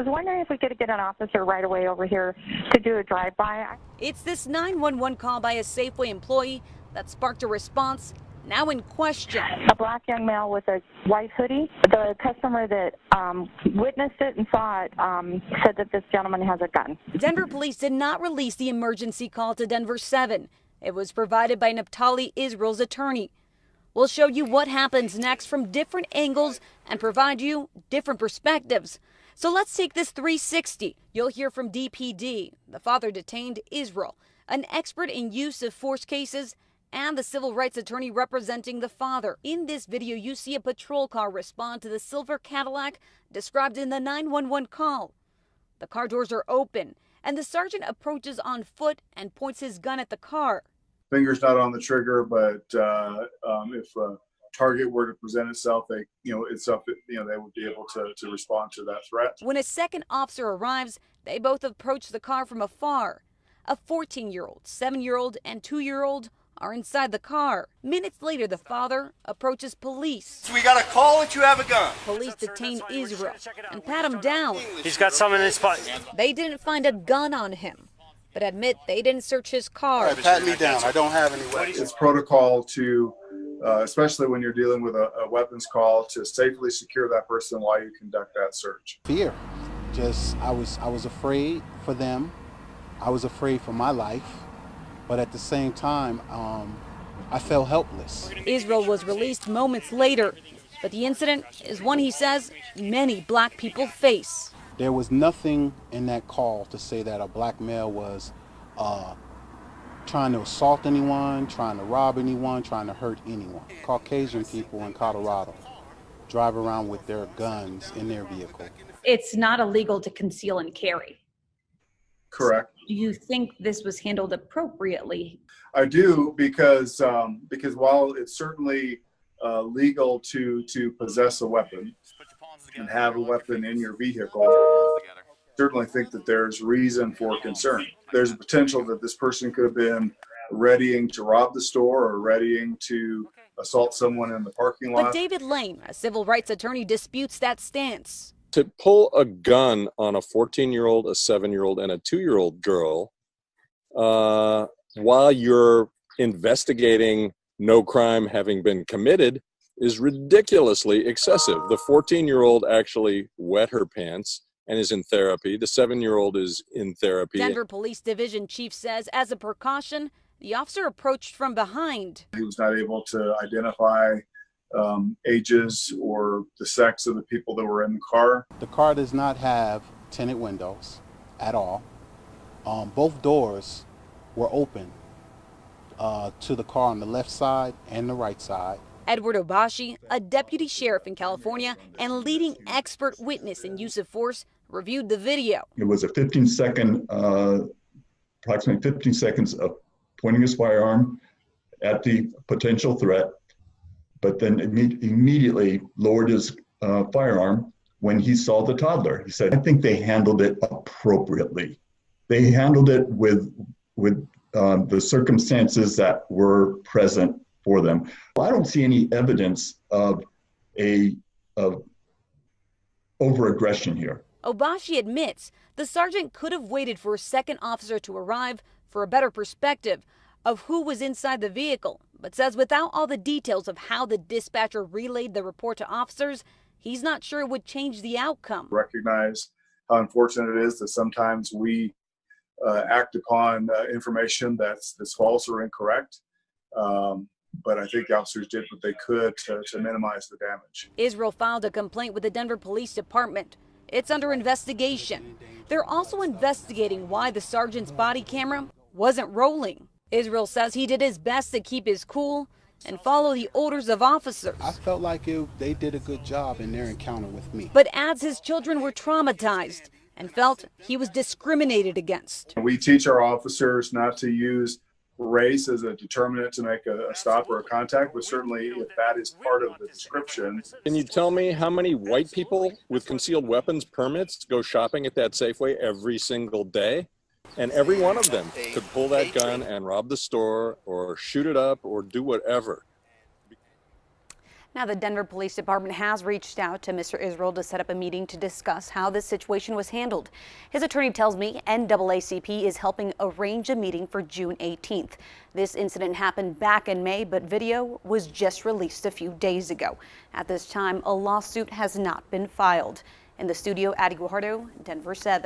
Was wondering if we could get an officer right away over here to do a drive-by. It's this 911 call by a Safeway employee that sparked a response now in question. A black young male with a white hoodie. The customer that witnessed it and saw it said that this gentleman has a gun. Denver police did not release the emergency call to Denver 7. It was provided by Naphtali Israel's attorney. We'll show you what happens next from different angles and provide you different perspectives. So let's take this 360. You'll hear from DPD, the father detained Israel, an expert in use of force cases, and the civil rights attorney representing the father. In this video, you see a patrol car respond to the silver Cadillac described in the 911 call. The car doors are open, and the sergeant approaches on foot and points his gun at the car. Finger's not on the trigger, but if a target were to present itself, they would be able to respond to that threat. When a second officer arrives, they both approach the car from afar. A 14-year-old, 7-year-old, and 2-year-old are inside the car. Minutes later, the father approaches police. So we got a call that you have a gun. Police detain Israel and pat him down. He's got something in his pocket. They didn't find a gun on him, but admit they didn't search his car. Pat me down. I don't have any weapons. It's protocol to, especially when you're dealing with a weapons call, to safely secure that person while you conduct that search. Fear. I was afraid for them. I was afraid for my life. But at the same time, I felt helpless. Israel was released moments later, but the incident is one he says many black people face. There was nothing in that call to say that a black male was trying to assault anyone, trying to rob anyone, trying to hurt anyone. Caucasian people in Colorado drive around with their guns in their vehicle. It's not illegal to conceal and carry. Correct. Do you think this was handled appropriately? I do, because while it's certainly legal to possess a weapon and have a weapon in your vehicle, I certainly think that there's reason for concern. There's a potential that this person could have been readying to rob the store or readying to assault someone in the parking lot. But David Lane, a civil rights attorney, disputes that stance. To pull a gun on a 14-year-old, a 7-year-old, and a 2-year-old girl while you're investigating no crime having been committed is ridiculously excessive. The 14-year-old actually wet her pants and is in therapy. The 7-year-old is in therapy. Denver Police Division Chief says, as a precaution, the officer approached from behind. He was not able to identify ages or the sex of the people that were in the car. The car does not have tinted windows at all. Both doors were open to the car on the left side and the right side. Edward Obashi, a deputy sheriff in California and leading expert witness in use of force, reviewed the video. It was a 15-second, approximately 15 seconds of pointing his firearm at the potential threat, but then immediately lowered his firearm when he saw the toddler. He said, I think they handled it appropriately. They handled it with the circumstances that were present for them. I don't see any evidence of over-aggression here. Obashi admits the sergeant could have waited for a second officer to arrive for a better perspective of who was inside the vehicle, but says without all the details of how the dispatcher relayed the report to officers, he's not sure it would change the outcome. Recognize how unfortunate it is that sometimes we act upon information that's false or incorrect. But I think the officers did what they could to minimize the damage. Israel filed a complaint with the Denver Police Department. It's under investigation. They're also investigating why the sergeant's body camera wasn't rolling. Israel says he did his best to keep his cool and follow the orders of officers. I felt like they did a good job in their encounter with me. But adds his children were traumatized and felt he was discriminated against. We teach our officers not to use race as a determinant to make a stop or a contact, but certainly if that is part of the description. Can you tell me how many white people with concealed weapons permits go shopping at that Safeway every single day? And every one of them could pull that gun and rob the store or shoot it up or do whatever. Now, the Denver Police Department has reached out to Mr. Israel to set up a meeting to discuss how this situation was handled. His attorney tells me NAACP is helping arrange a meeting for June 18th. This incident happened back in May, but video was just released a few days ago. At this time, a lawsuit has not been filed. In the studio, Addie Guajardo, Denver 7.